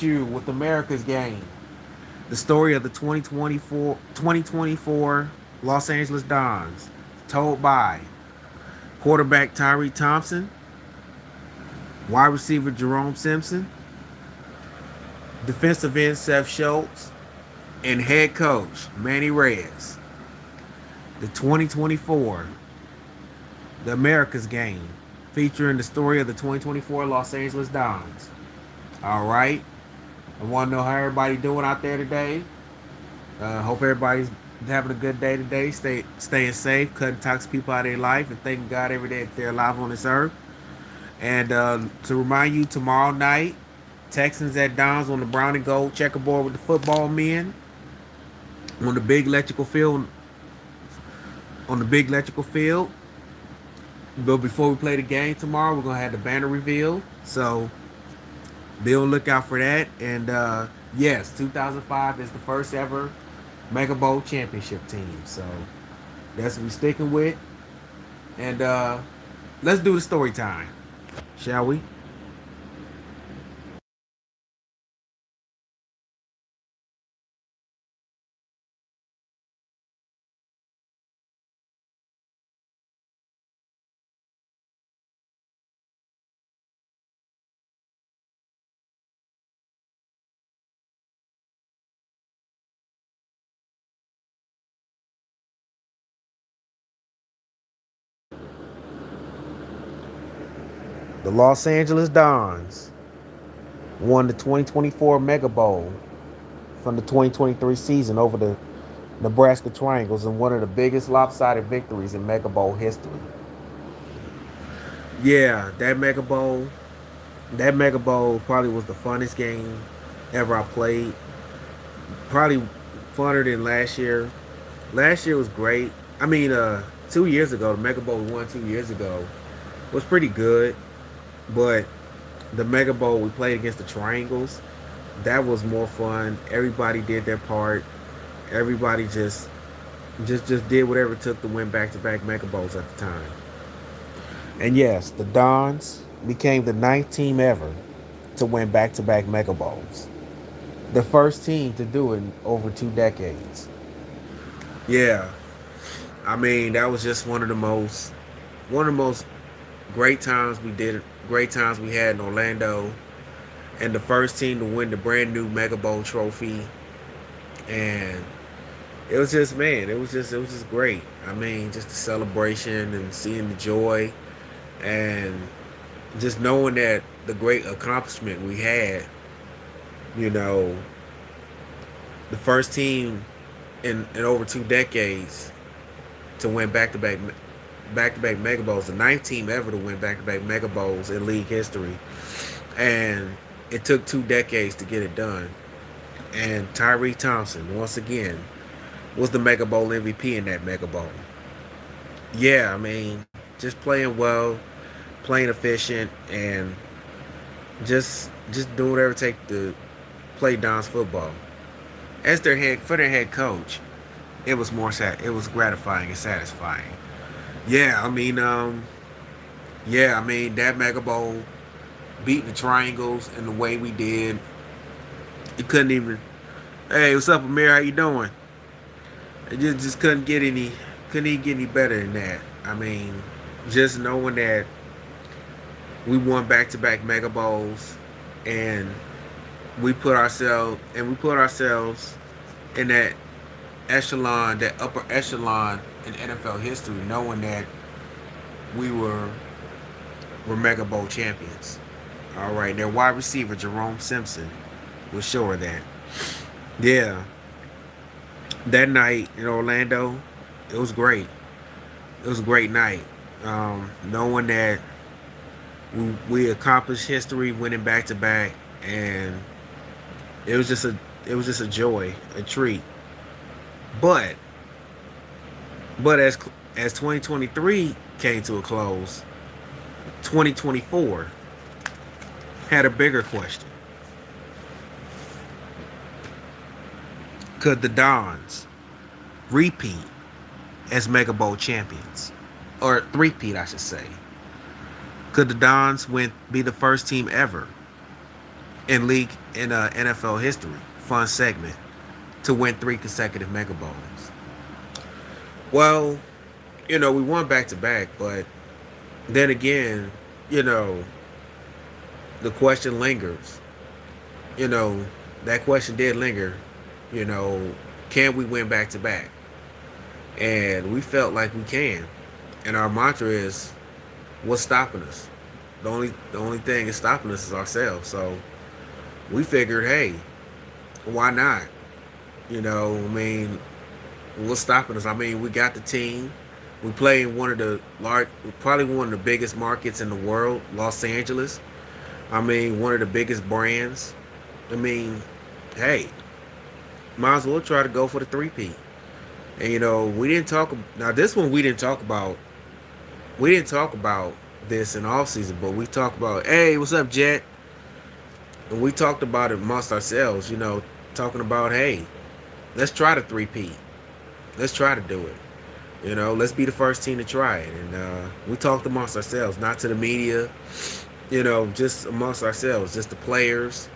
you with America's game. The story of the 2024 Los Angeles Dons, told by quarterback Tyree Thompson, wide receiver Jerome Simpson, defensive end Seth Schultz, and head coach Manny Reyes. The 2024 The America's Game, featuring the story of the 2024 Los Angeles Dons. All right. I want to know how everybody doing out there today. Hope everybody's having a good day today. Staying safe, cutting toxic people out of their life, and thanking God every day that they're alive on this earth. And to remind you, tomorrow night, Texans at Dons on the brown and gold checkerboard with the football men on the big electrical field. On the big electrical field. But before we play the game tomorrow, we're gonna have the banner reveal. So be on the lookout for that. And yes, 2005 is the first ever Megabowl championship team. So that's what we're sticking with. And let's do the story time, shall we? The Los Angeles Dons won the 2024 Mega Bowl from the 2023 season over the Nebraska Triangles in one of the biggest lopsided victories in Mega Bowl history. Yeah, that Mega Bowl probably was the funnest game ever I played. Probably funner than last year. Last year was great. I mean, 2 years ago, the Mega Bowl we won 2 years ago was pretty good, but the Mega Bowl we played against the Triangles, that was more fun. Everybody did their part. Everybody just did whatever it took to win back-to-back Mega Bowls at the time. And yes, the Dons became the ninth team ever to win back-to-back Mega Bowls. The first team to do it in over 2 decades. Yeah, I mean that was just one of the most great times we did. Great times we had in Orlando, and the first team to win the brand new Mega Bowl trophy. And it was just great. I mean, just the celebration and seeing the joy, and just knowing that the great accomplishment we had. You know, the first team in over 2 decades to win back to back Mega Bowls, the ninth team ever to win back to back Mega Bowls in league history, and it took 2 decades to get it done. And Tyree Thompson once again was the Mega Bowl MVP in that Mega Bowl. Yeah, I mean, just playing well, playing efficient, and just doing whatever it takes to play Don's football. As their head coach, it was gratifying and satisfying. Yeah, that Mega Bowl beating the Triangles in the way we did, you couldn't even. Hey, what's up, Amir? How you doing? It just couldn't even get any better than that. I mean, just knowing that we won back to back Mega Bowls, and we put ourselves in that upper echelon in NFL history, knowing that we were Mega Bowl champions. All right, their wide receiver Jerome Simpson was sure of that. Yeah, that night in Orlando, it was great. It was a great night. Knowing that we accomplished history, winning back to back, and it was just a it was just a joy, a treat. But but as 2023 came to a close, 2024 had a bigger question. Could the Dons repeat as Mega Bowl champions? Or three-peat, I should say. Could the Dons be the first team ever in league in NFL history. Fun segment to win 3 consecutive Mega Bowls. Well, we won back to back, but then again, you know, the question lingers. You know, that question did linger. You know, can we win back to back? And we felt like we can. And our mantra is, what's stopping us? The only thing that's stopping us is ourselves. So we figured, hey, why not? I mean, what's stopping us? I mean, we got the team. We play in one of the probably one of the biggest markets in the world, Los Angeles. I mean, one of the biggest brands. I mean, hey, might as well try to go for the three-peat. And we didn't talk. Now this one we didn't talk about. We didn't talk about this in off season, but we talked about, hey, what's up, Jet? And we talked about it amongst ourselves. Talking about, hey, let's try the three-peat. Let's try to do it. Let's be the first team to try it. And we talked amongst ourselves, not to the media. Just amongst ourselves, just the players.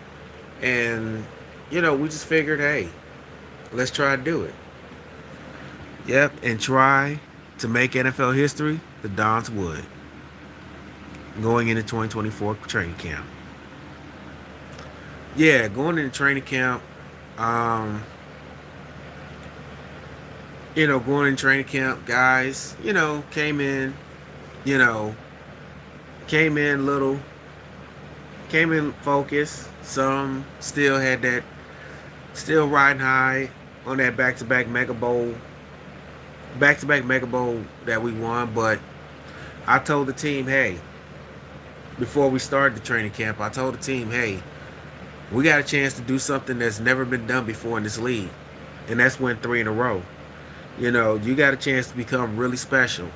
And we just figured, hey, let's try to do it. Yep, and try to make NFL history. The Dons would, going into 2024 training camp. Yeah, going into training camp. Um, going in training camp, guys, you know, came in little, came in focused. Some still had that, still riding high on that back-to-back Mega Bowl that we won. But I told the team, hey, before we started the training camp, I told the team, hey, we got a chance to do something that's never been done before in this league, and that's win 3 in a row. You got a chance to become really special.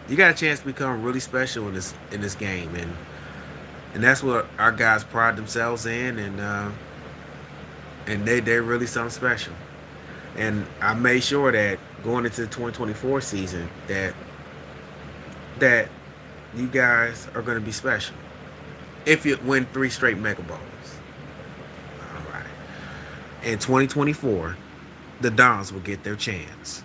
You got a chance to become really special in this game, and that's what our guys pride themselves in, and they're really something special. And I made sure that going into the 2024 season that you guys are going to be special if you win 3 straight Mega Bowls. All right. In 2024, the Dons will get their chance.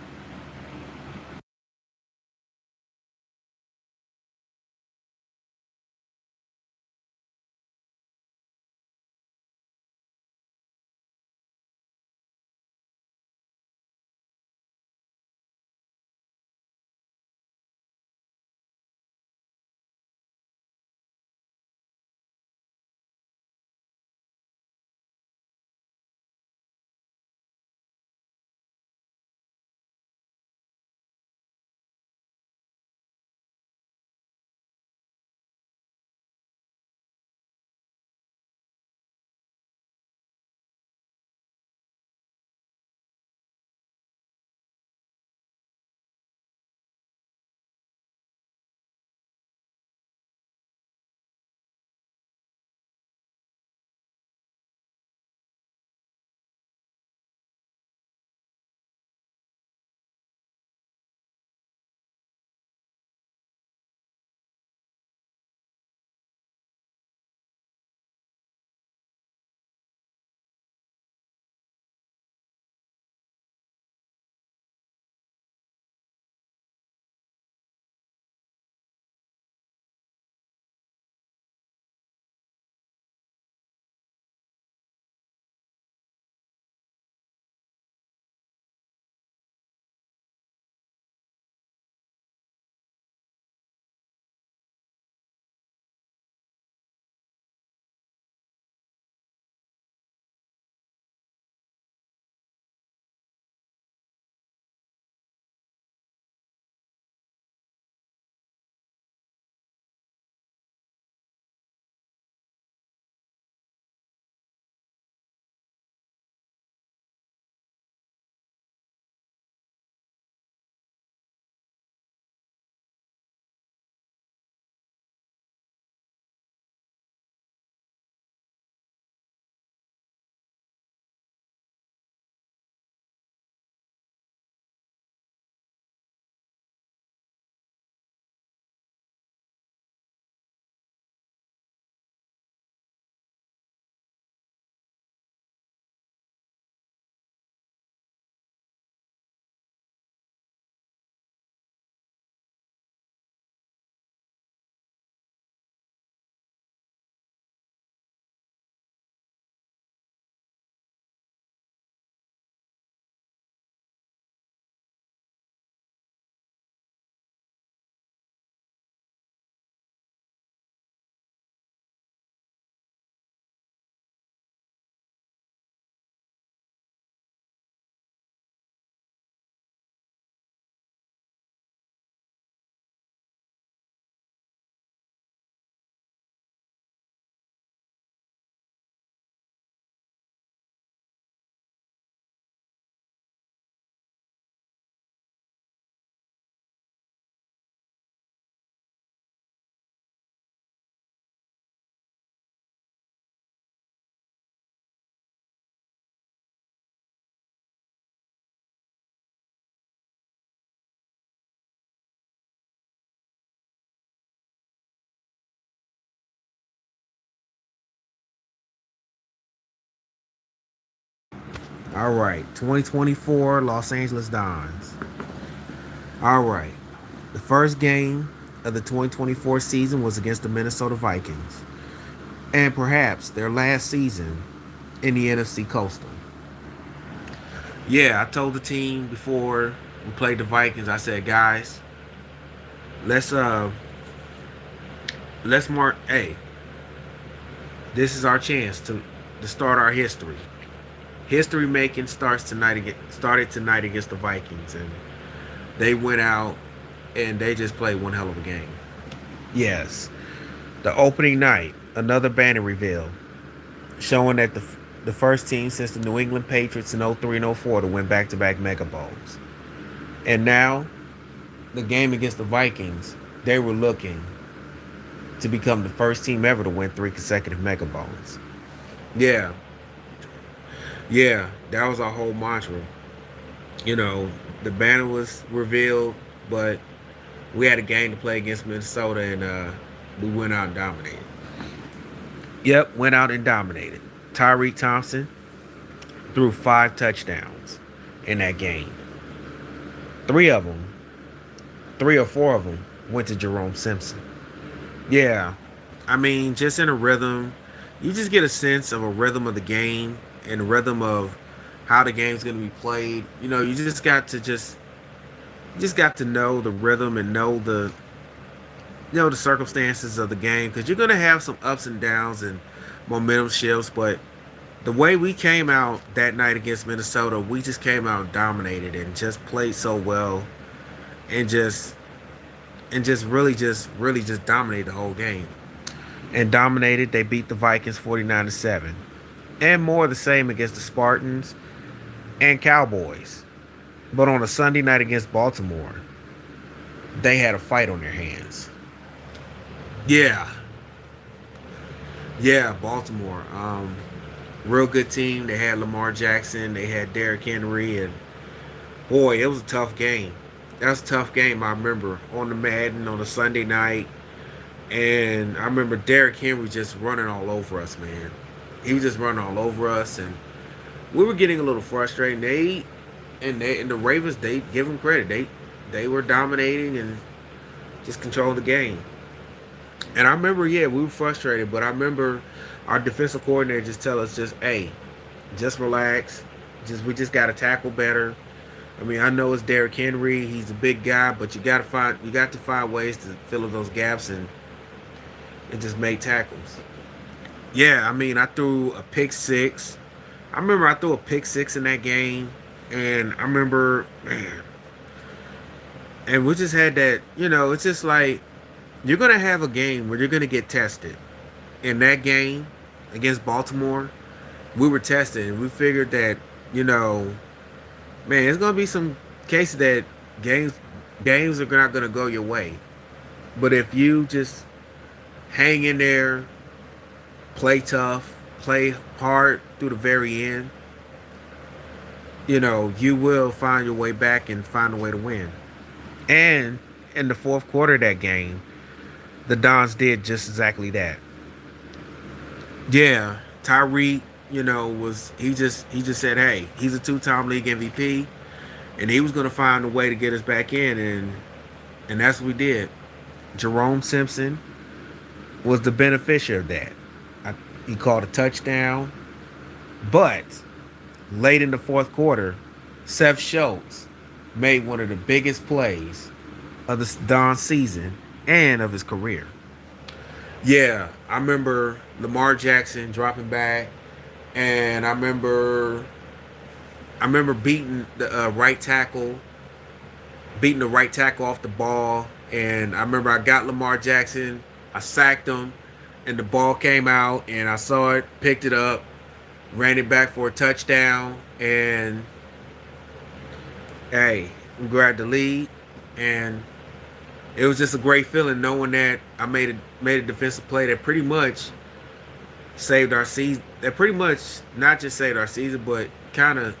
All right, 2024 Los Angeles Dons. All right, the first game of the 2024 season was against the Minnesota Vikings, and perhaps their last season in the NFC Coastal. Yeah, I told the team before we played the Vikings, I said, guys, let's let's mark. Hey, this is our chance to start our history. History making started tonight against the Vikings, and they went out and they just played one hell of a game. Yes, the opening night, another banner reveal, showing that the first team since the New England Patriots in 03 and 04 to win back-to-back Megabowls. And now, the game against the Vikings, they were looking to become the first team ever to win 3 consecutive Megabowls. Yeah, yeah, that was our whole mantra. You know, the banner was revealed, but we had a game to play against Minnesota, and we went out and dominated. Yep, went out and dominated. Tyreek Thompson threw 5 touchdowns in that game. Three of them, 3 or 4 of them, went to Jerome Simpson. Yeah, I mean, just in a rhythm, you just get a sense of a rhythm of the game and a rhythm of how the game's going to be played. You know, you just got to know the rhythm and know the circumstances of the game, because you're going to have some ups and downs and momentum shifts. But the way we came out that night against Minnesota, we just came out and dominated and just played so well, and just really dominated the whole game. And dominated, they beat the Vikings 49-7. And more of the same against the Spartans and Cowboys. But on a Sunday night against Baltimore, they had a fight on their hands. Yeah. Yeah, Baltimore. Real good team. They had Lamar Jackson. They had Derrick Henry. And boy, it was a tough game. That was a tough game, I remember, on the Madden on a Sunday night. And I remember Derrick Henry just running all over us, man. He was just running all over us, and we were getting a little frustrated. And the Ravens, they give them credit. They were dominating and just controlling the game. And I remember, yeah, we were frustrated, but I remember our defensive coordinator just tell us, hey, just relax. We just got to tackle better. I mean, I know it's Derrick Henry. He's a big guy, but you got to find ways to fill in those gaps and just make tackles. Yeah, I mean, I threw a pick six. I remember I threw a pick six in that game, and I remember, man, and we just had that. It's just like you're gonna have a game where you're gonna get tested. In that game against Baltimore, we were tested, and we figured that, man, it's gonna be some cases that games are not gonna go your way. But if you just hang in there, play tough, play hard through the very end, you will find your way back and find a way to win. And in the fourth quarter of that game, the Dons did just exactly that. Yeah, Tyreek, he just said, hey, he's a 2-time league MVP, and he was going to find a way to get us back in, and that's what we did. Jerome Simpson was the beneficiary of that. He called a touchdown, but late in the fourth quarter, Seth Schultz made one of the biggest plays of the Don season and of his career. Yeah, I remember Lamar Jackson dropping back, and I remember beating the right tackle off the ball, and I remember I got Lamar Jackson, I sacked him, and the ball came out, and I saw it, picked it up, ran it back for a touchdown, and hey, we grabbed the lead, and it was just a great feeling knowing that I made a defensive play that pretty much saved our season. That pretty much not just saved our season, but kind of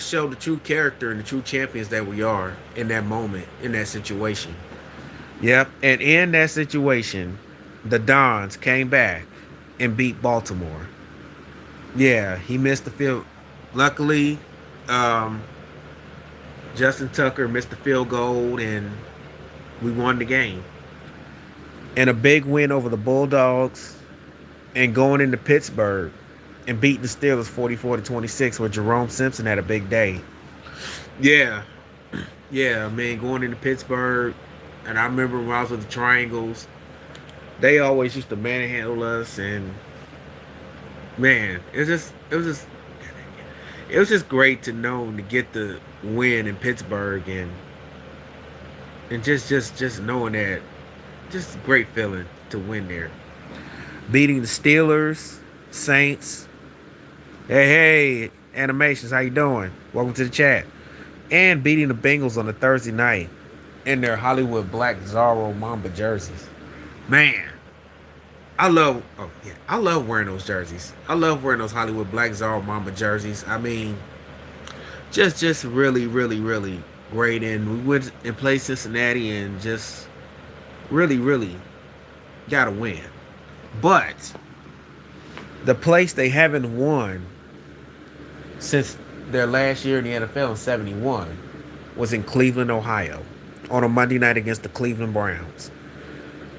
showed the true character and the true champions that we are in that moment, in that situation. Yep, and in that situation, the Dons came back and beat Baltimore. Yeah, he missed the field. Luckily, um, Justin Tucker missed the field goal and we won the game. And a big win over the Bulldogs and going into Pittsburgh and beating the Steelers 44-26 where Jerome Simpson had a big day. Yeah, yeah, man, going into Pittsburgh, and I remember when I was with the Triangles, they always used to manhandle us, and man, it was just great to know to get the win in Pittsburgh, and just knowing that, just a great feeling to win there. Beating the Steelers, Saints. Hey, hey, Animations, how you doing? Welcome to the chat. And beating the Bengals on a Thursday night in their Hollywood Black Zorro Mamba jerseys. Man, I love wearing those jerseys. I love wearing those Hollywood Black Zorro Mamba jerseys. I mean, just really great. And we went and played Cincinnati and just really got a win. But the place they haven't won since their last year in the NFL in '71 was in Cleveland, Ohio, on a Monday night against the Cleveland Browns,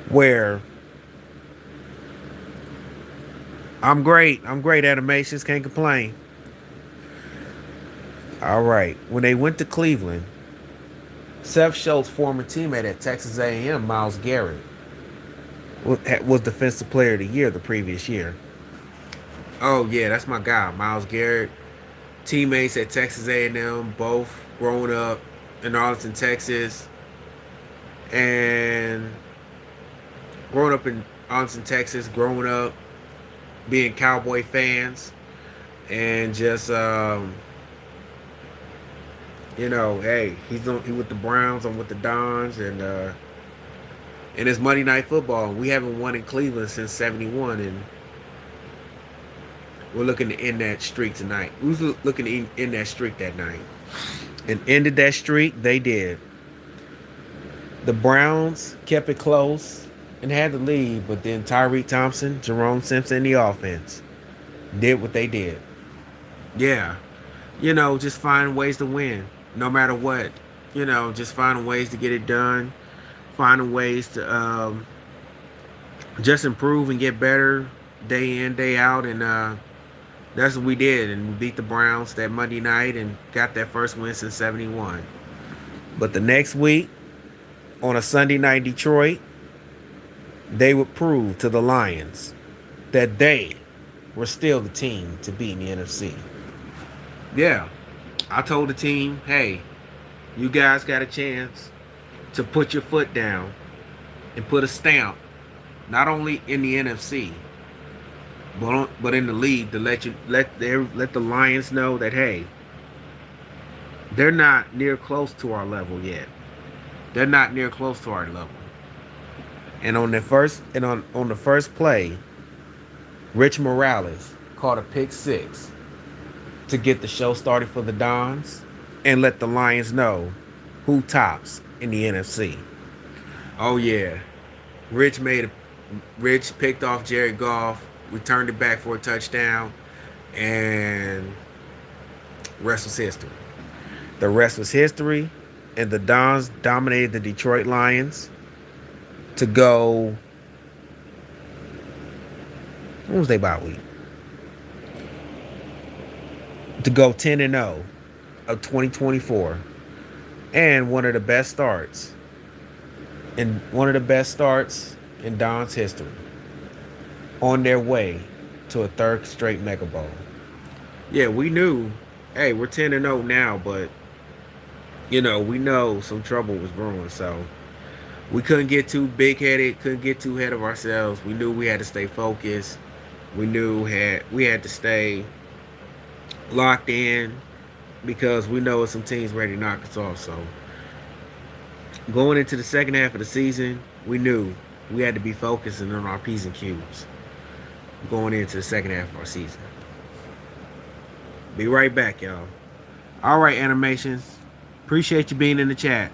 where I'm great. I'm great. Animations, can't complain. All right. When they went to Cleveland, Seth Schultz's former teammate at Texas A&M, Myles Garrett, was Defensive Player of the Year the previous year. Oh yeah, that's my guy, Myles Garrett. Teammates at Texas A&M, both growing up in Arlington, Texas, and growing up in Arlington, Texas, growing up being Cowboy fans, and just hey, he with the Browns, I'm with the Dons, and it's Monday Night Football. We haven't won in Cleveland since '71, and we're looking to end that streak tonight. We was looking to end that streak that night, and ended that streak. They did. The Browns kept it close and had the lead, but then Tyreek Thompson, Jerome Simpson, and the offense did what they did. Yeah, just find ways to win, no matter what. Just finding ways to get it done, finding ways to just improve and get better day in, day out, and that's what we did. And we beat the Browns that Monday night and got that first win since '71. But the next week, on a Sunday night in Detroit, they would prove to the Lions that they were still the team to beat in the NFC. Yeah, I told the team, hey, you guys got a chance to put your foot down and put a stamp, not only in the NFC, but in the league, to let the Lions know that, hey, they're not near close to our level yet. They're not near close to our level. And on the first play, Rich Morales caught a pick six to get the show started for the Dons and let the Lions know who tops in the NFC. Oh yeah, Rich picked off Jared Goff, returned it back for a touchdown, and rest was history. The rest was history, and the Dons dominated the Detroit Lions to go. When was they bye week? To go 10-0 of 2024, and one of the best starts in Don's history, on their way to a third straight Megabowl. Yeah, we knew, hey, we're 10-0 now, but we know some trouble was brewing, so we couldn't get too big-headed, couldn't get too ahead of ourselves. We knew we had to stay focused. We knew we had to stay locked in, because we know some teams ready to knock us off. So going into the second half of the season, we knew we had to be focusing on our P's and Q's going into the second half of our season. Be right back, y'all. All right, Animations. Appreciate you being in the chat.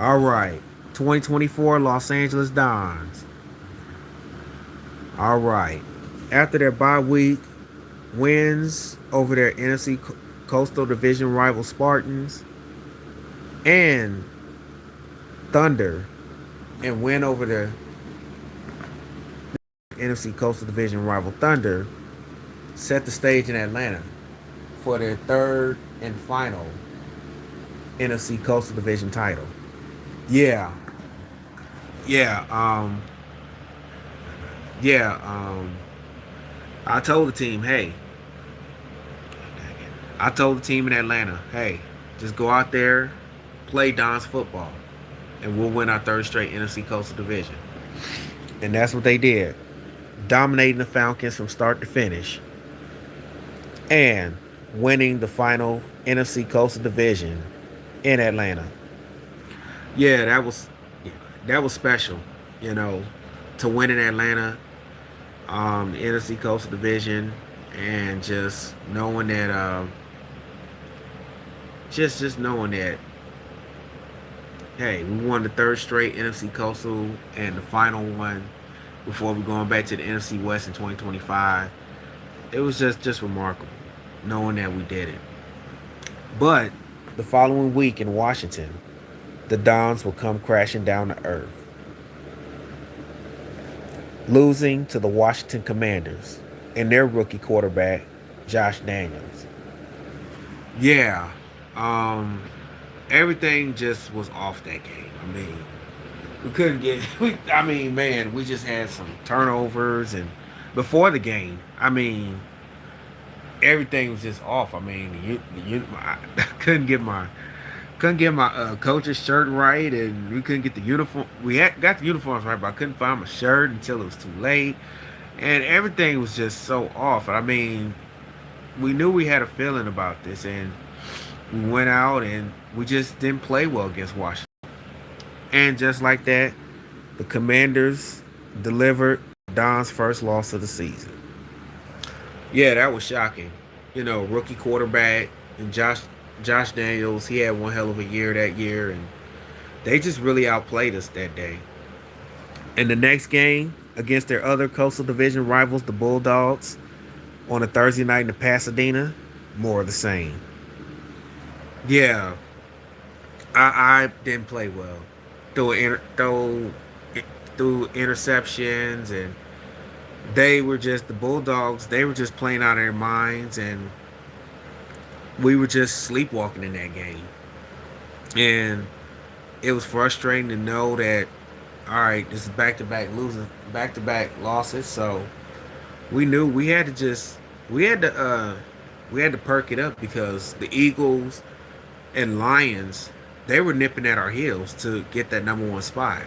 All right. 2024 Los Angeles Dons. All right. After their bye week wins over their NFC Coastal Division rival Spartans and Thunder, and win over the NFC Coastal Division rival Thunder, set the stage in Atlanta for their third and final NFC Coastal Division title. Yeah, yeah, yeah. I told the team, hey, I told the team in Atlanta, hey, just go out there, play Don's football, and we'll win our third straight NFC Coastal Division. And that's what they did, dominating the Falcons from start to finish, and winning the final NFC Coastal Division in Atlanta. Yeah, that was special, you know, to win in Atlanta, the NFC Coastal Division, and just knowing that, just knowing that, hey, we won the third straight NFC Coastal and the final one before we going back to the NFC West in 2025. It was just remarkable, knowing that we did it. But the following week in Washington, the Dons will come crashing down to earth, losing to the Washington Commanders and their rookie quarterback, Josh Daniels. Yeah, um, everything just was off that game. I mean, we couldn't get. I mean, man, we just had some turnovers, and before the game, I mean, everything was just off. I mean, I couldn't get my coach's shirt right, and we couldn't get the uniform. Got the uniforms right, but I couldn't find my shirt until it was too late, and everything was just so off. I mean, we knew we had a feeling about this, and we went out and we just didn't play well against Washington. And just like that, the Commanders delivered Don's first loss of the season. Yeah, that was shocking. You know, rookie quarterback and Josh Daniels, he had one hell of a year that year, and they just really outplayed us that day. In the next game against their other Coastal Division rivals, the Bulldogs, on a Thursday night in Pasadena, more of the same. Yeah, I didn't play well. Through interceptions, and they were just the Bulldogs. They were just playing out of their minds, and we were just sleepwalking in that game. And it was frustrating to know that, all right, this is back to back losses. So we knew we had to perk it up, because the Eagles and Lions, they were nipping at our heels to get that number one spot.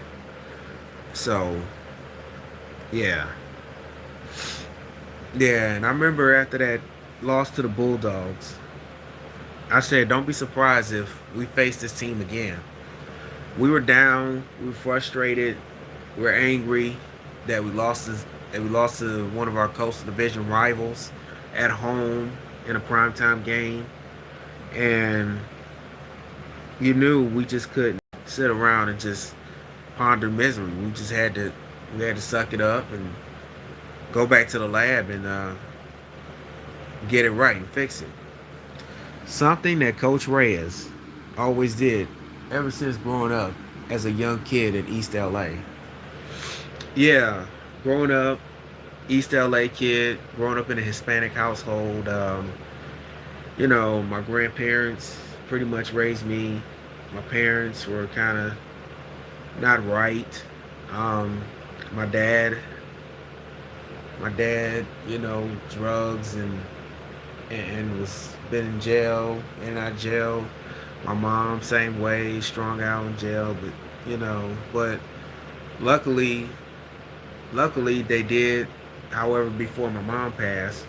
So yeah, yeah. And I remember after that loss to the Bulldogs, I said, don't be surprised if we face this team again. We were down, we were frustrated, we were angry that we lost to one of our Coastal Division rivals at home in a primetime game, and you knew we just couldn't sit around and just ponder misery. We had to suck it up and go back to the lab and get it right and fix it. Something that Coach Reyes always did ever since growing up as a young kid in East LA. Yeah, growing up, East LA kid, growing up in a Hispanic household. You know, my grandparents pretty much raised me. My parents were kind of not right. Um, my dad, you know, drugs and was been in jail, in and out of jail. My mom, same way, strung out in jail, but you know, but luckily, they did. However, before my mom passed,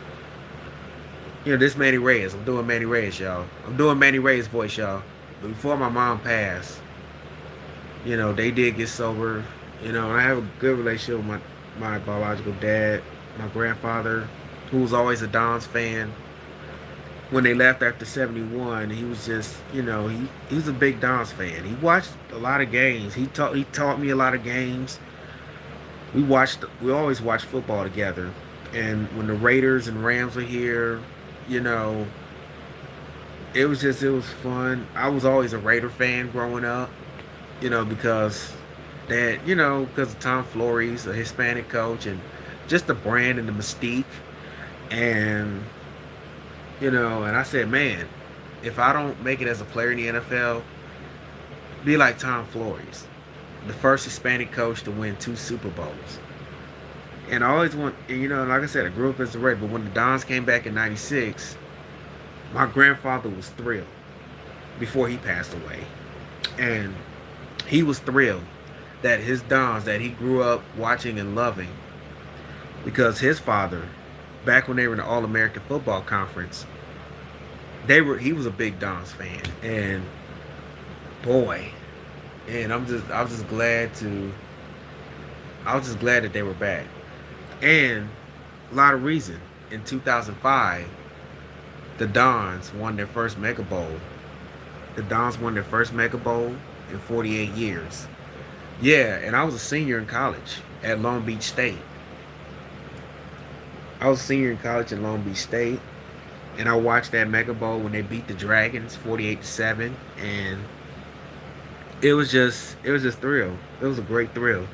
you know, this Manny Reyes. I'm doing Manny Reyes, y'all. I'm doing Manny Reyes' voice, y'all. But before my mom passed, you know, they did get sober. You know, and I have a good relationship with my biological dad, my grandfather, who was always a Dons fan. when they left after 71, he was just, he was a big Dons fan. He watched a lot of games. He taught me a lot of games. We always watched football together. And when the Raiders and Rams were here, you know, it was fun. I was always a Raider fan growing up, because because of Tom Flores, a Hispanic coach, and just the brand and the mystique. And and I said, man, if I don't make it as a player in the NFL, be like Tom Flores, the first Hispanic coach to win 2 Super Bowls. And I always want, like I said, I grew up as a Raider, but when the Dons came back in '96, my grandfather was thrilled before he passed away. And he was thrilled that his Dons that he grew up watching and loving, because his father, back when they were in the All American Football Conference, he was a big Dons fan. And boy, and I was just glad that they were back. And a lot of reason. In 2005, the Dons won their first Mega Bowl. The Dons won their first Mega Bowl in 48 years. Yeah, and I was a senior in college at Long Beach State. I was a senior in college at Long Beach State, and I watched that Mega Bowl when they beat the Dragons 48-7, and it was just thrill. It was a great thrill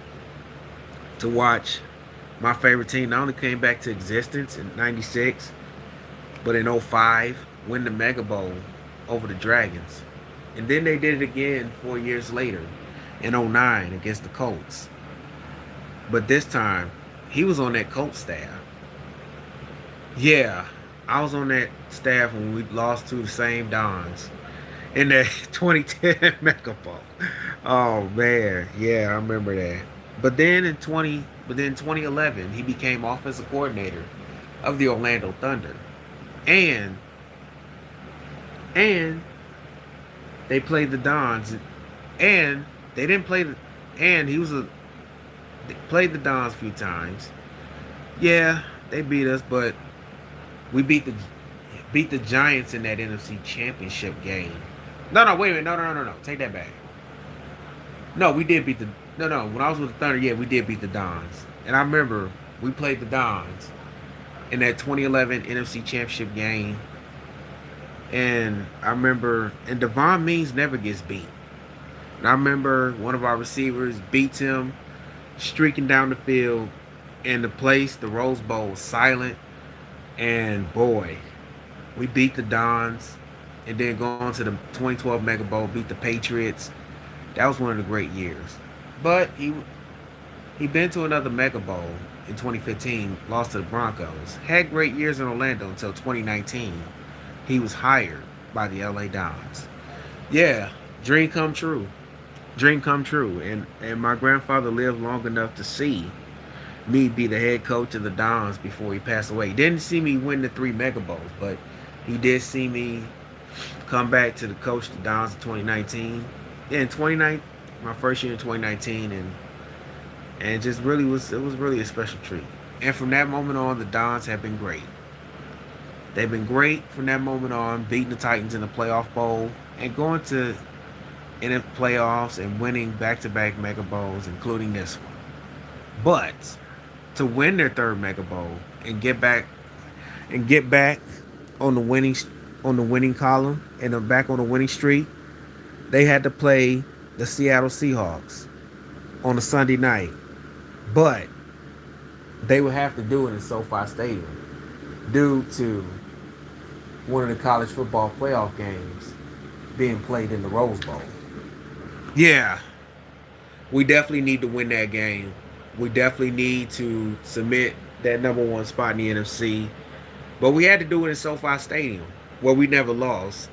to watch my favorite team not only came back to existence in '96, but in '05 win the Mega Bowl over the Dragons. And then they did it again 4 years later in '09 against the Colts. But this time, he was on that Colts staff. Yeah, I was on that staff when we lost to the same Dons in that 2010 Mega Bowl. Oh man, yeah, I remember that. But then 2011, he became offensive coordinator of the Orlando Thunder, and and they played the Dons, and they didn't play the, and he was a they played the Dons a few times. Yeah, they beat us, but we beat the Giants in that NFC Championship game. No, no, wait a minute, no, take that back. No, we did beat the no. When I was with the Thunder, yeah, we did beat the Dons, and I remember we played the Dons in that 2011 NFC Championship game, and I remember, and Devon Means never gets beat. And I remember one of our receivers beats him, streaking down the field, and the Rose Bowl, was silent. And boy, we beat the Dons, and then go on to the 2012 Mega Bowl, beat the Patriots. That was one of the great years. But he been to another Mega Bowl in 2015, lost to the Broncos. Had great years in Orlando until 2019. He was hired by the LA Dons. Yeah, dream come true. Dream come true. And my grandfather lived long enough to see me be the head coach of the Dons before he passed away. He didn't see me win the 3 Mega Bowls, but he did see me come back to the coach of the Dons in 2019. Yeah, in 2019, my first year in 2019, and it was really a special treat. And from that moment on, the Dons have been great. They've been great from that moment on, beating the Titans in the playoff bowl and going to in the playoffs and winning back-to-back Mega Bowls, including this one. But to win their third Mega Bowl and get back on the winning column and back on the winning streak, they had to play the Seattle Seahawks on a Sunday night. But they would have to do it in SoFi Stadium due to one of the college football playoff games being played in the Rose Bowl. Yeah, we definitely need to win that game. We definitely need to submit that number one spot in the NFC. But we had to do it in SoFi Stadium, where we never lost.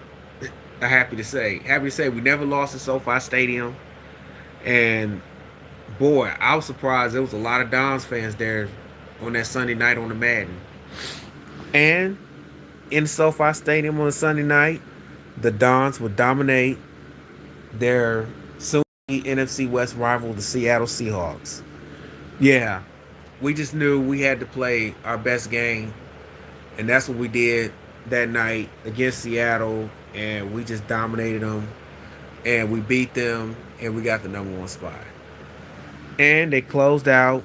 I'm happy to say. Happy to say we never lost at SoFi Stadium. And boy, I was surprised there was a lot of Dons fans there on that Sunday night on the Madden. And in SoFi Stadium on a Sunday night, the Dons would dominate their soon NFC West rival, the Seattle Seahawks. Yeah, we just knew we had to play our best game, and that's what we did that night against Seattle, and we just dominated them, and we beat them, and we got the number one spot. And they closed out.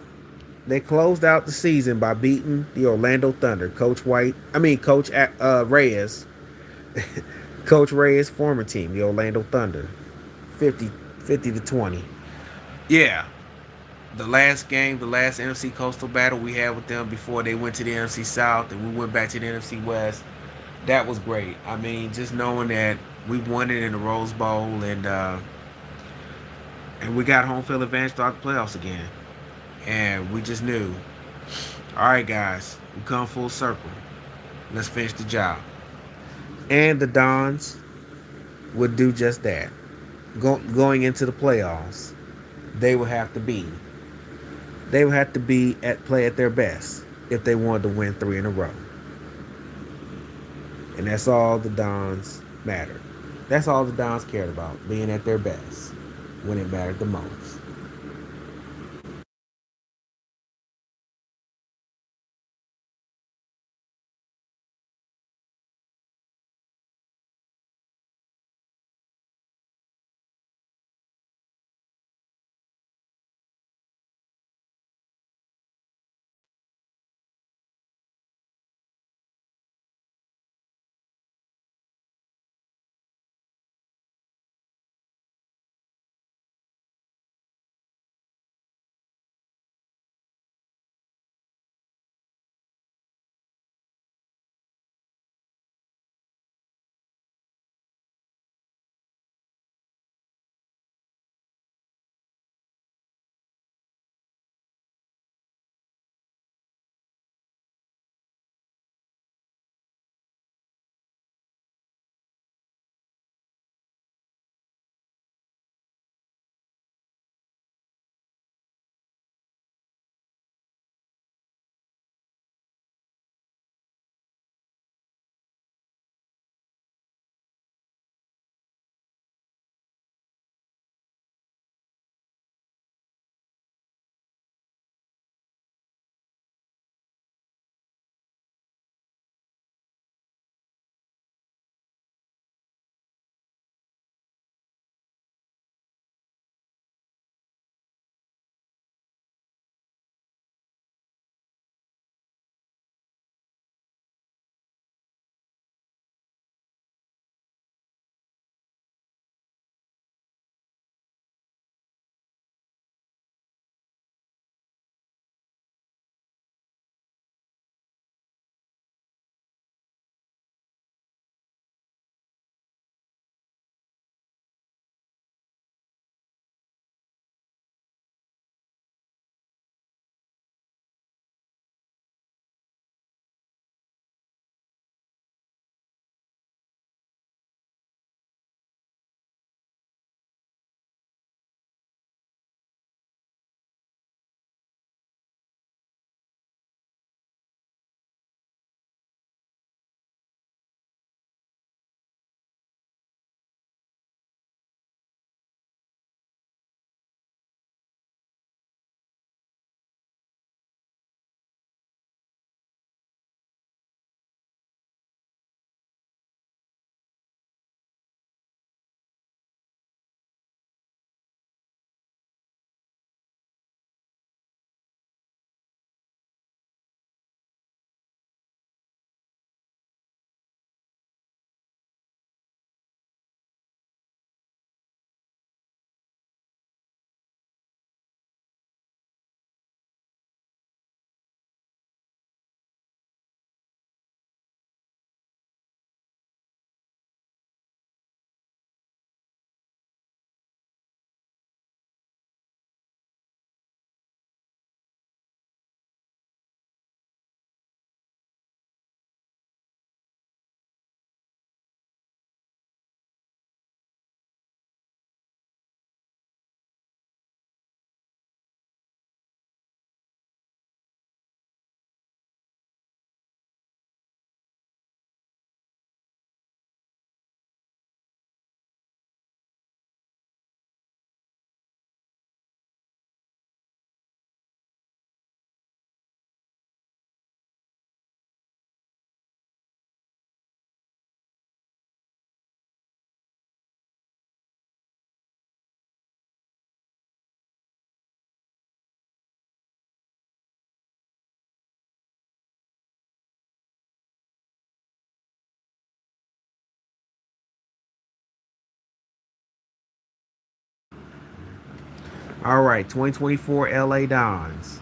They closed out the season by beating the Orlando Thunder. Coach Reyes, Coach Reyes' former team, the Orlando Thunder, 50 to 20. Yeah, the last game, the last NFC Coastal battle we had with them before they went to the NFC South and we went back to the NFC West. That was great. I mean, just knowing that we won it in the Rose Bowl and we got home field advantage throughout the playoffs again. And we just knew, all right, guys, we come full circle. Let's finish the job. And the Dons would do just that. Going into the playoffs, they would have to be at play at their best if they wanted to win three in a row. And that's all the Dons mattered. That's all the Dons cared about, being at their best when it mattered the most. All right, 2024 LA Dons.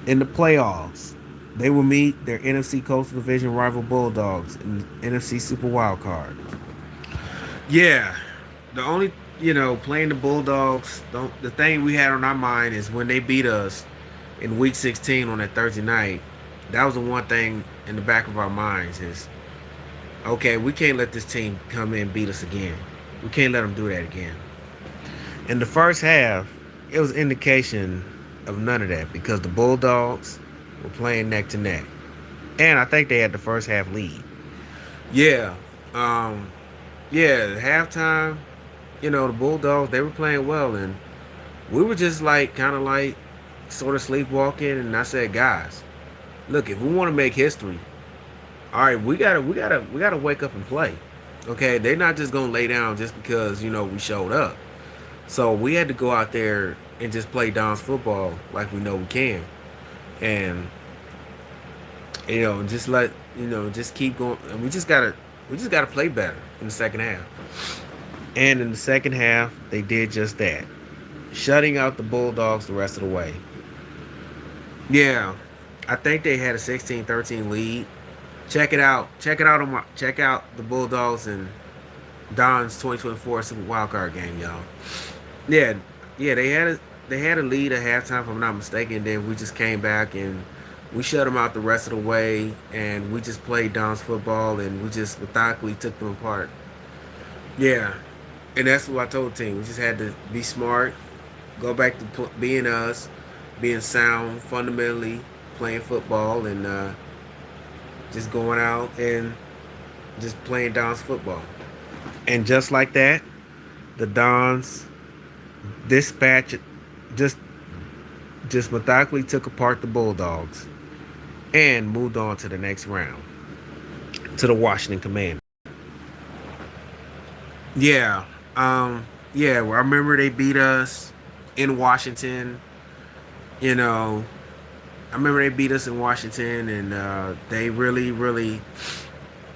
In the playoffs, they will meet their NFC Coastal Division rival Bulldogs in the NFC Super Wild Card. Yeah, the only playing the Bulldogs. The thing we had on our mind is when they beat us in Week 16 on that Thursday night. That was the one thing in the back of our minds is okay. We can't let this team come in and beat us again. We can't let them do that again. In the first half, it was indication of none of that because the Bulldogs were playing neck to neck, and I think they had the first half lead. Yeah, um, yeah. At halftime, the Bulldogs they were playing well, and we were just like kind of like sort of sleepwalking. And I said, guys, look, if we want to make history, all right, we gotta wake up and play. Okay, they're not just gonna lay down just because we showed up. So we had to go out there and just play Don's football like we know we can, and just just keep going. And we just gotta play better in the second half. And in the second half, they did just that, shutting out the Bulldogs the rest of the way. Yeah, I think they had a 16-13 lead. Check it out. Check out the Bulldogs and Don's 2024 Super Wildcard game, y'all. Yeah, yeah, they had a lead at halftime, if I'm not mistaken. Then we just came back and we shut them out the rest of the way, and we just played Don's football, and we just methodically took them apart. Yeah, and that's what I told the team. We just had to be smart, go back to being us, being sound, fundamentally playing football, and just going out and just playing Don's football. And just like that, the Dons dispatched just just methodically took apart the Bulldogs and moved on to the next round to the Washington Commanders. Yeah, yeah. Well, I remember they beat us in Washington. You know, I remember they beat us in Washington, and they really,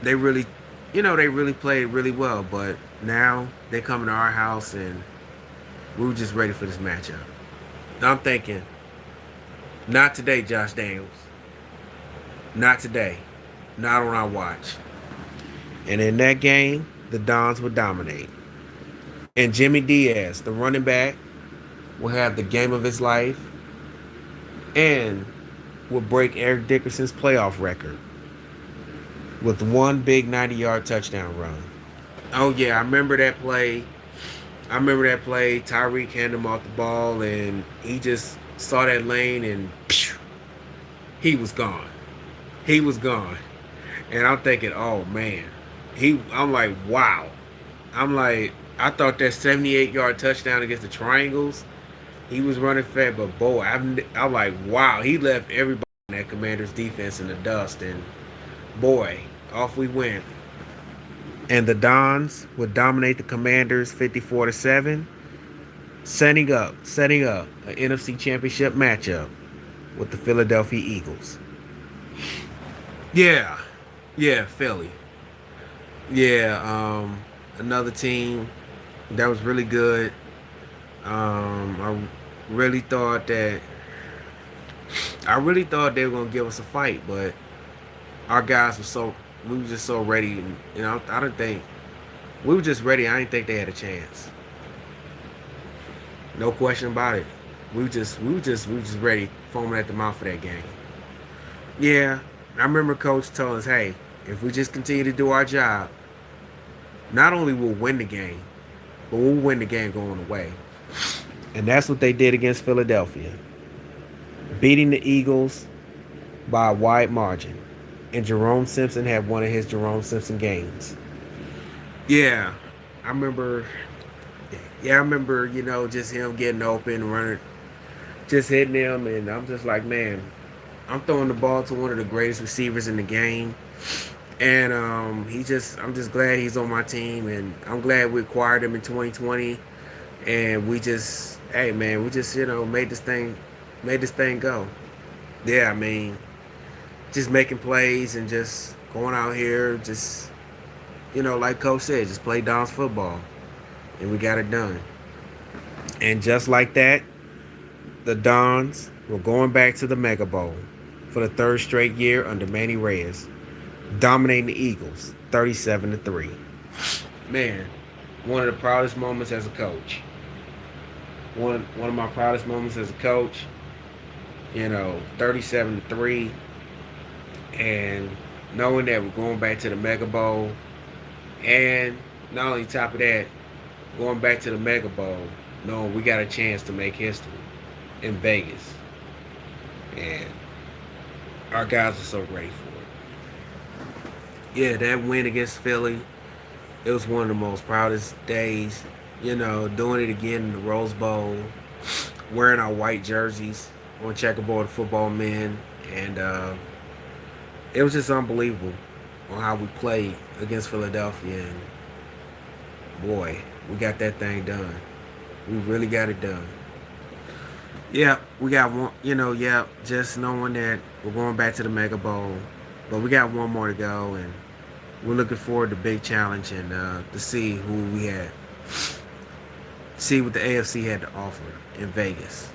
they really played really well. But now they come to our house, and we were just ready for this matchup. I'm thinking, not today, Josh Daniels. Not today. Not on our watch. And in that game, the Dons would dominate. And Jimmy Diaz, the running back, will have the game of his life and will break Eric Dickerson's playoff record with one big 90-yard touchdown run. Oh, yeah, I remember that play. Tyreek handed him off the ball, and he just saw that lane, and phew, he was gone. He was gone. And I'm thinking, oh, man. I'm like, wow. I'm like, I thought that 78-yard touchdown against the Triangles, he was running fast, but boy, I'm like, wow. He left everybody in that Commanders defense in the dust, and boy, off we went. And the Dons would dominate the Commanders 54-7, setting up an NFC Championship matchup with the Philadelphia Eagles. Yeah, yeah, Philly. Yeah, another team that was really good. I really thought that they were gonna give us a fight, but our guys we were just so ready, and I don't think we were just ready. I didn't think they had a chance. No question about it. We were just ready, foaming at the mouth for that game. Yeah, I remember Coach told us, "Hey, if we just continue to do our job, not only will win the game, but we'll win the game going away." And that's what they did against Philadelphia, beating the Eagles by a wide margin. And Jerome Simpson had one of his Jerome Simpson games. Yeah, I remember. Yeah, I remember. Just him getting open, running, just hitting him, and I'm just like, man, I'm throwing the ball to one of the greatest receivers in the game, and I'm just glad he's on my team, and I'm glad we acquired him in 2020, and hey man, we just made this thing go. Yeah, I mean, just making plays and just going out here, just like Coach said, just play Don's football, and we got it done. And just like that, the Dons were going back to the Megabowl for the third straight year under Manny Reyes, dominating the Eagles 37-3. Man, one of the proudest moments as a coach. One of my proudest moments as a coach, 37-3, and knowing that we're going back to the Mega Bowl, and not only top of that, going back to the Mega Bowl, knowing we got a chance to make history in Vegas, and our guys are so ready for it. Yeah, that win against Philly, it was one of the most proudest days. Doing it again in the Rose Bowl, wearing our white jerseys on checkerboard football men, and it was just unbelievable on how we played against Philadelphia. And boy, we got that thing done. We really got it done. Yeah, we got one. Yeah, just knowing that we're going back to the Mega Bowl, but we got one more to go, and we're looking forward to the big challenge and to see who we had, see what the AFC had to offer in Vegas.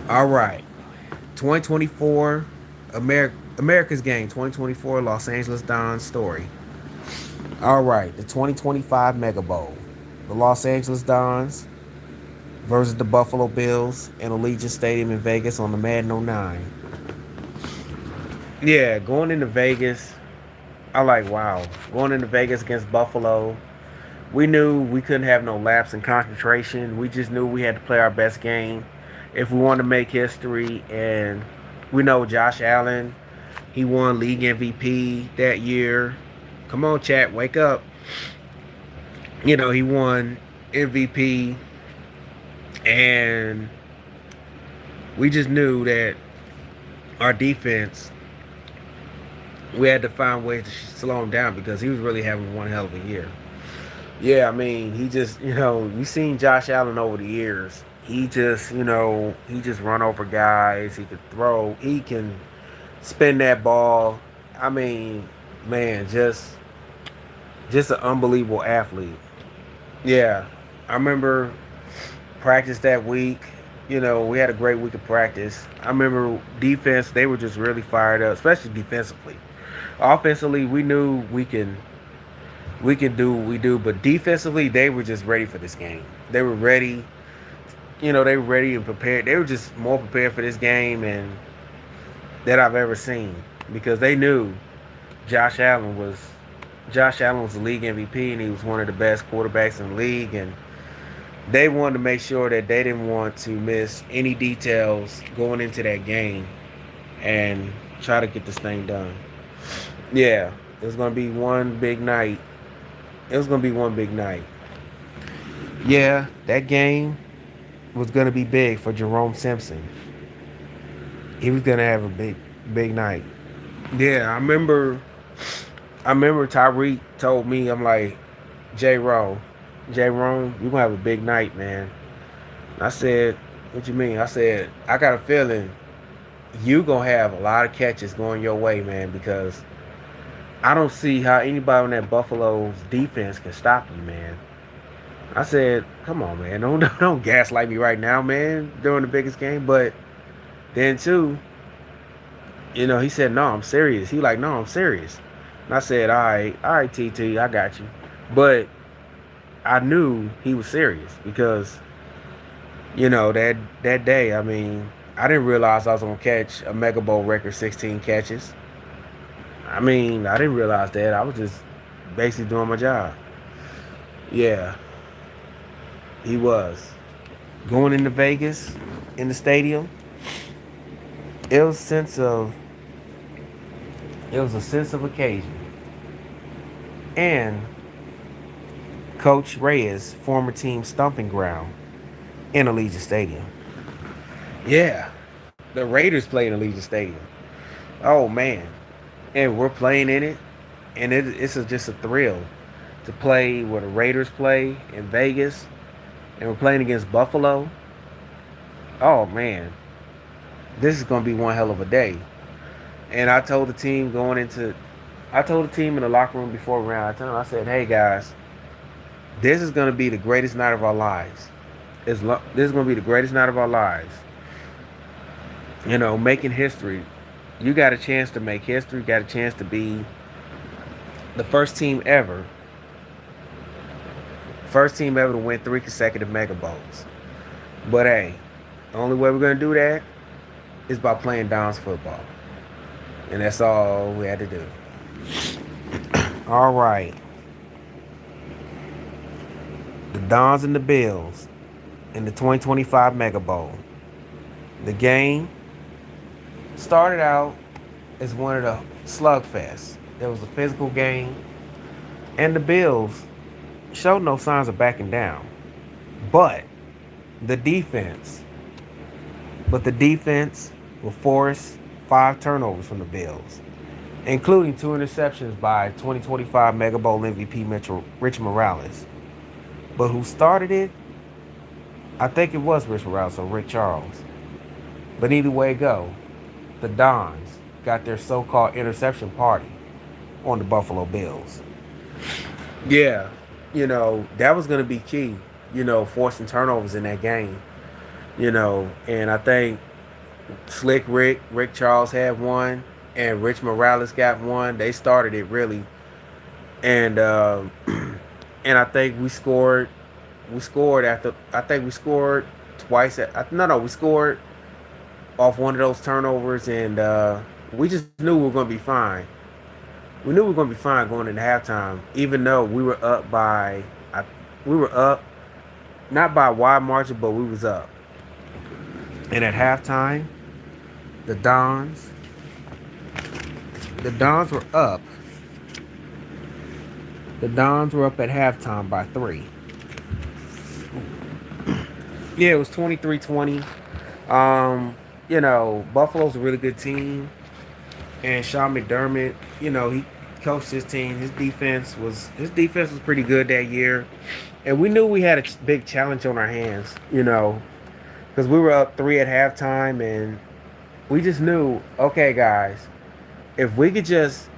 All right, 2024 America's Game 2024 Los Angeles Dons story. All right, the 2025 Mega Bowl. The Los Angeles Dons versus the Buffalo Bills in Allegiant Stadium in Vegas on the Madden '09. Yeah, going into Vegas, I like wow. Going into Vegas against Buffalo, we knew we couldn't have no lapse in concentration. We just knew we had to play our best game. if we want to make history. And we know Josh Allen, he won league MVP that year. Come on, chat, wake up. He won MVP, and we just knew that our defense, we had to find ways to slow him down because he was really having one hell of a year. Yeah, I mean, he just, you've seen Josh Allen over the years. He just run over guys. He could throw. He can spin that ball. I mean, man, just an unbelievable athlete. Yeah, I remember practice that week. We had a great week of practice. I remember defense; they were just really fired up, especially defensively. Offensively, we knew we can do what we do, but defensively, they were just ready for this game. They were ready. They were ready and prepared. They were just more prepared for this game and that I've ever seen because they knew Josh Allen was Josh Allen was the league MVP and he was one of the best quarterbacks in the league, and they wanted to make sure that they didn't want to miss any details going into that game and try to get this thing done. Yeah, it was going to be one big night. It was going to be one big night. Yeah, that game was going to be big for Jerome Simpson. He was going to have a big night. Yeah, I remember Tyreek told me, I'm like, J. Rowe, you're going to have a big night, man. I said, what you mean? I said, I got a feeling you going to have a lot of catches going your way, man, because I don't see how anybody on that Buffalo's defense can stop you, man. I said, come on, man. Don't gaslight me right now, man, during the biggest game. But then, too, he said, no, I'm serious. He like, no, I'm serious. And I said, all right, TT, I got you. But I knew he was serious because, that day, I mean, I didn't realize I was going to catch a Megabowl record 16 catches. I mean, I didn't realize that. I was just basically doing my job. Yeah, he was. Going into Vegas, in the stadium, it was a sense of occasion. And Coach Reyes' former team stomping ground in Allegiant Stadium. Yeah, the Raiders play in Allegiant Stadium. Oh, man. And we're playing in it. And it's just a thrill to play where the Raiders play in Vegas. And we're playing against Buffalo. Oh, man. This is going to be one hell of a day. And I told the team in the locker room before round, I said, hey, guys, this is going to be the greatest night of our lives. This is going to be the greatest night of our lives. Making history. You got a chance to make history. You got a chance to be the first team ever to win 3 consecutive Mega Bowls. But hey, the only way we're going to do that is by playing Dons football. And that's all we had to do. All right. The Dons and the Bills in the 2025 Mega Bowl. The game started out as one of the slugfests. There was a physical game, and the Bills showed no signs of backing down. But the defense will force 5 turnovers from the Bills, including 2 interceptions by 2025 Mega Bowl MVP Rich Morales. But who started it? I think it was Rich Morales or Rick Charles. But either way it go, the Dons got their so-called interception party on the Buffalo Bills. Yeah, that was going to be key, forcing turnovers in that game. And I think Slick Rick Charles had one, and Rich Morales got one. They started it really, and and I think we scored. We scored twice. We scored off one of those turnovers, and we just knew we were going to be fine. We knew we were going to be fine going into halftime, even though we were up not by a wide margin, but we was up. And at halftime, the Dons, the Dons were up. The Dons were up at halftime by 3. Yeah, it was 23-20. Buffalo's a really good team. And Sean McDermott, he coached his team. His defense was pretty good that year. And we knew we had a big challenge on our hands, because we were up 3 at halftime, and we just knew, okay, guys, if we could just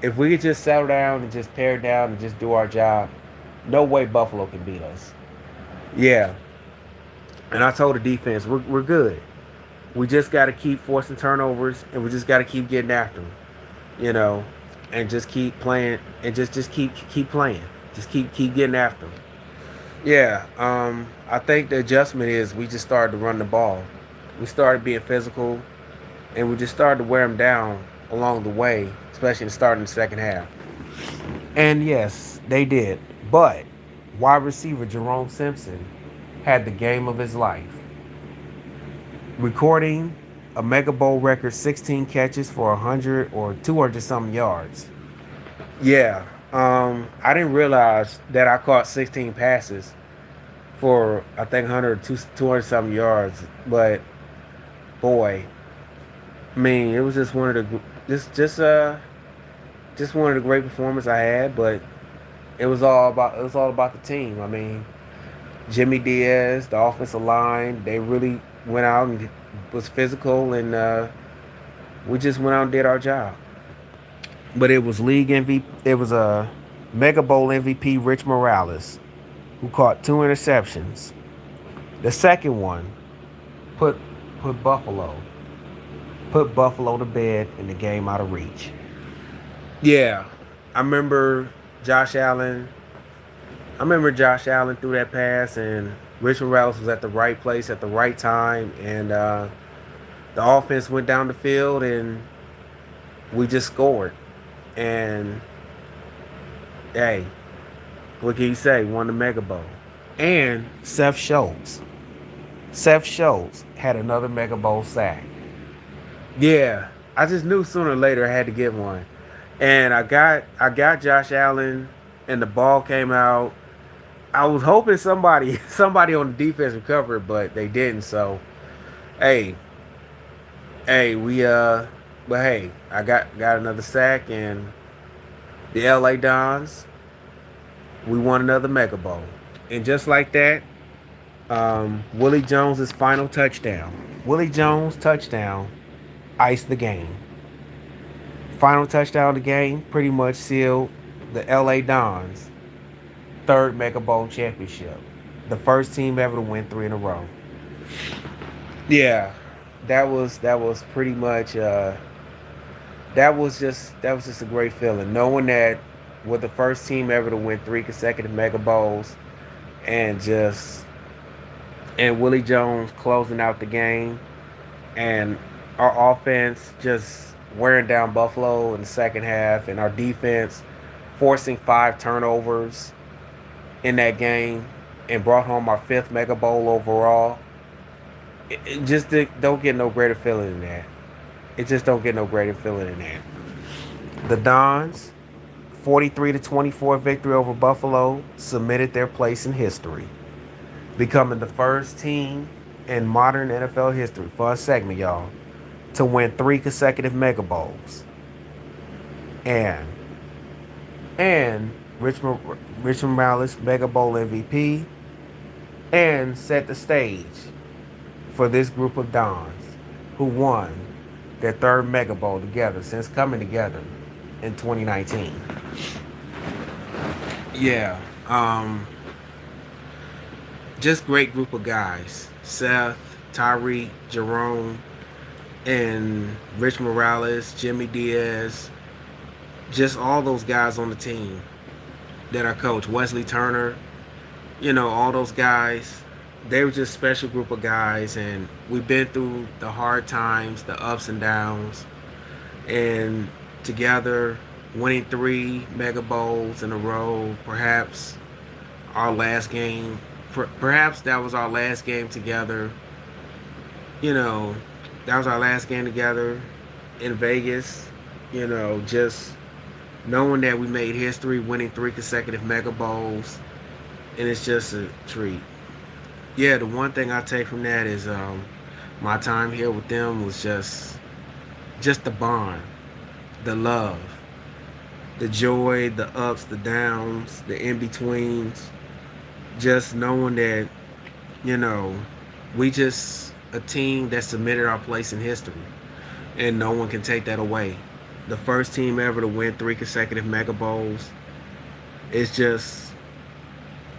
if we could just settle down and just tear down and just do our job, no way Buffalo can beat us. Yeah, and I told the defense, we're good. We just got to keep forcing turnovers, and we just got to keep getting after them, you know, and just keep playing, and just keep playing, just keep getting after them. Yeah, I think the adjustment is we just started to run the ball. We started being physical, and we just started to wear them down along the way, especially in the start of the second half. And yes, they did. But wide receiver Jerome Simpson had the game of his life, recording a Megabowl record 16 catches for 100 or 200 something yards. Yeah, I didn't realize that I caught 16 passes for I think 100 200 something yards. But boy, I mean, it was just one of the just one of the great performances I had. But it was all about the team. I mean, Jimmy Diaz, the offensive line, they really went out and was physical, and we just went out and did our job. But it was league MVP. It was a Mega Bowl MVP Rich Morales who caught 2 interceptions. The second one put put Buffalo put Buffalo to bed and the game out of reach. Yeah, I remember Josh Allen. I remember Josh Allen threw that pass, and Rich Morales was at the right place at the right time, and the offense went down the field, and we just scored. And hey, what can you say? Won the Mega Bowl. And Seth Schultz had another Mega Bowl sack. Yeah, I just knew sooner or later I had to get one. And I got Josh Allen, and the ball came out. I was hoping somebody on the defense would cover it, but they didn't. So hey, hey, but hey, I got another sack, and the LA Dons, we won another Mega Bowl. And just like that, Willie Jones's final touchdown. Willie Jones touchdown iced the game. Final touchdown of the game pretty much sealed the LA Dons' third Mega Bowl championship. The first team ever to win 3 in a row. Yeah, that was pretty much that was just a great feeling, knowing that we're the first team ever to win 3 consecutive Mega Bowls, and just and Willie Jones closing out the game, and our offense just wearing down Buffalo in the second half, and our defense forcing 5 turnovers in that game, and brought home our fifth Mega Bowl overall. It just don't get no greater feeling than that. It just don't get no greater feeling than that. The Dons, 43-24 victory over Buffalo, cemented their place in history, becoming the first team in modern NFL history, for a segment, y'all, to win 3 consecutive Mega Bowls. And and Rich Morales Mega Bowl MVP, and set the stage for this group of Dons who won their third Mega Bowl together since coming together in 2019. Yeah, just great group of guys. Seth, Tyreek, Jerome, and Rich Morales, Jimmy Diaz, just all those guys on the team that I coach. Wesley Turner, all those guys. They were just a special group of guys, and we've been through the hard times, the ups and downs, and together winning 3 Mega Bowls in a row. Perhaps our last game, perhaps that was our last game together you know, that was our last game together in Vegas. Just knowing that we made history, winning 3 consecutive Mega Bowls, and it's just a treat. Yeah, the one thing I take from that is my time here with them was just the bond, the love, the joy, the ups, the downs, the in betweens. Just knowing that you know we just a team that submitted our place in history, and no one can take that away. The first team ever to win 3 consecutive Mega Bowls. It's just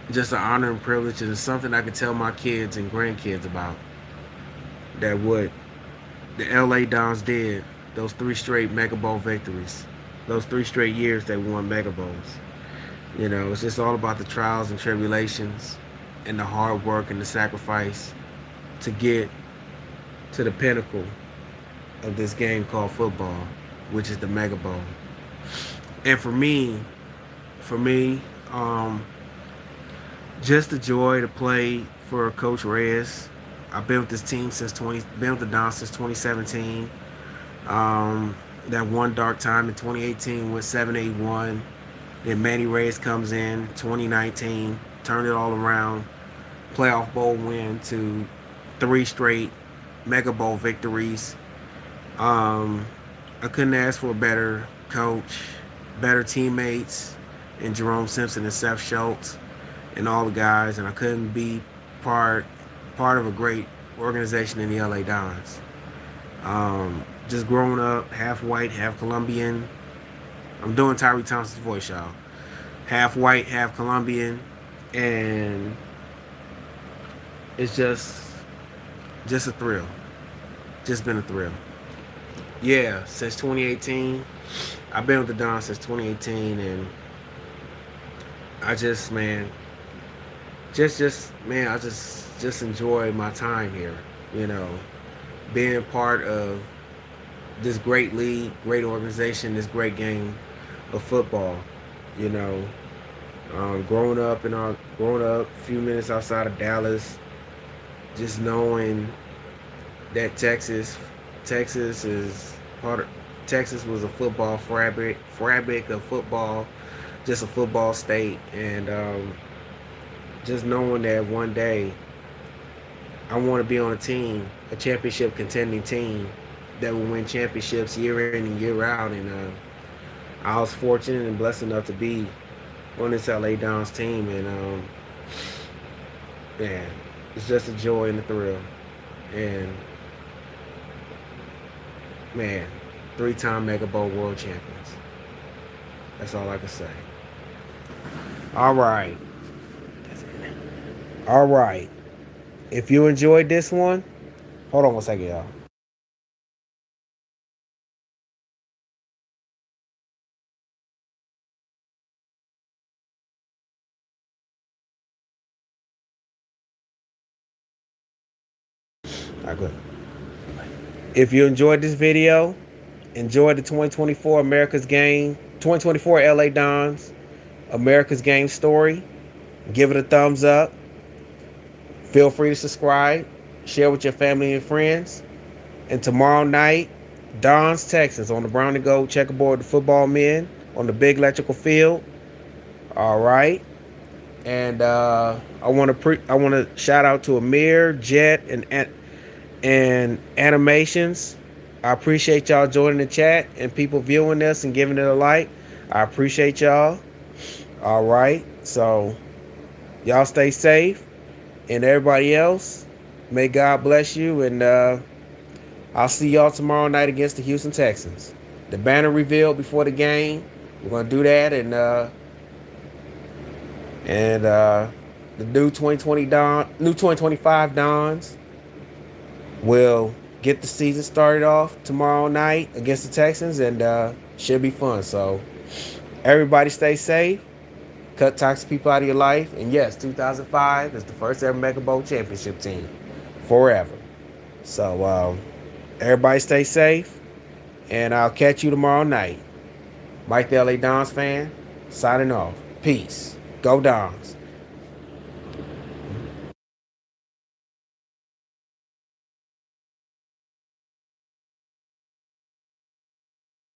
an honor and privilege, and it's something I can tell my kids and grandkids about. That what the LA Dons did, those 3 straight Mega Bowl victories, those 3 straight years they won Mega Bowls. It's just all about the trials and tribulations and the hard work and the sacrifice to get to the pinnacle of this game called football, which is the Mega Bowl. And for me, um, just the joy to play for Coach Reyes. I've been with this team been with the Dons since 2017. That one dark time in 2018 with 7-8-1. Then Manny Reyes comes in 2019, turned it all around, playoff bowl win to 3 straight Mega Bowl victories. Um, I couldn't ask for a better coach, better teammates, and Jerome Simpson and Seth Schultz and all the guys, and I couldn't be part part of a great organization in the LA Dons. Just growing up, half white, half Colombian. I'm doing Tyree Thompson's voice, y'all. Half white, half Colombian, and it's just a thrill. Just been a thrill. Yeah, since 2018, I've been with the Dons since 2018, and I just man, I just enjoy my time here. You know, being part of this great league, great organization, this great game of football. You know, growing up a few minutes outside of Dallas, just knowing that Texas is part of Texas was a football fabric of football, just a football state, and just knowing that one day I want to be on a team, a championship contending team that will win championships year in and year out. And I was fortunate and blessed enough to be on this LA Dons team, and man, it's just a joy and a thrill. And man, 3-time Mega Bowl world champions. That's all I can say. All right. All right. If you enjoyed this one, hold on one second, y'all. All right, good. If you enjoyed this video, enjoyed the 2024 America's Game, 2024 LA Dons America's Game story, give it a thumbs up. Feel free to subscribe, share with your family and friends. And tomorrow night, Dons Texans on the Brown and Gold checkerboard, the football men on the big electrical field. All right. And I want to shout out to Amir, Jet, and Animations. I appreciate y'all joining the chat and people viewing this and giving it a like. I appreciate y'all. All right. So y'all stay safe, and everybody else, may God bless you. And I'll see y'all tomorrow night against the Houston Texans. The banner revealed before the game. We're gonna do that, and the new 2025 Dons will get the season started off tomorrow night against the Texans, and should be fun. So everybody stay safe, cut toxic people out of your life, and yes, 2005 is the first ever Mega Bowl championship team forever. So everybody stay safe, and I'll catch you tomorrow night. Mike the LA Dons fan, signing off. Peace. Go Dons.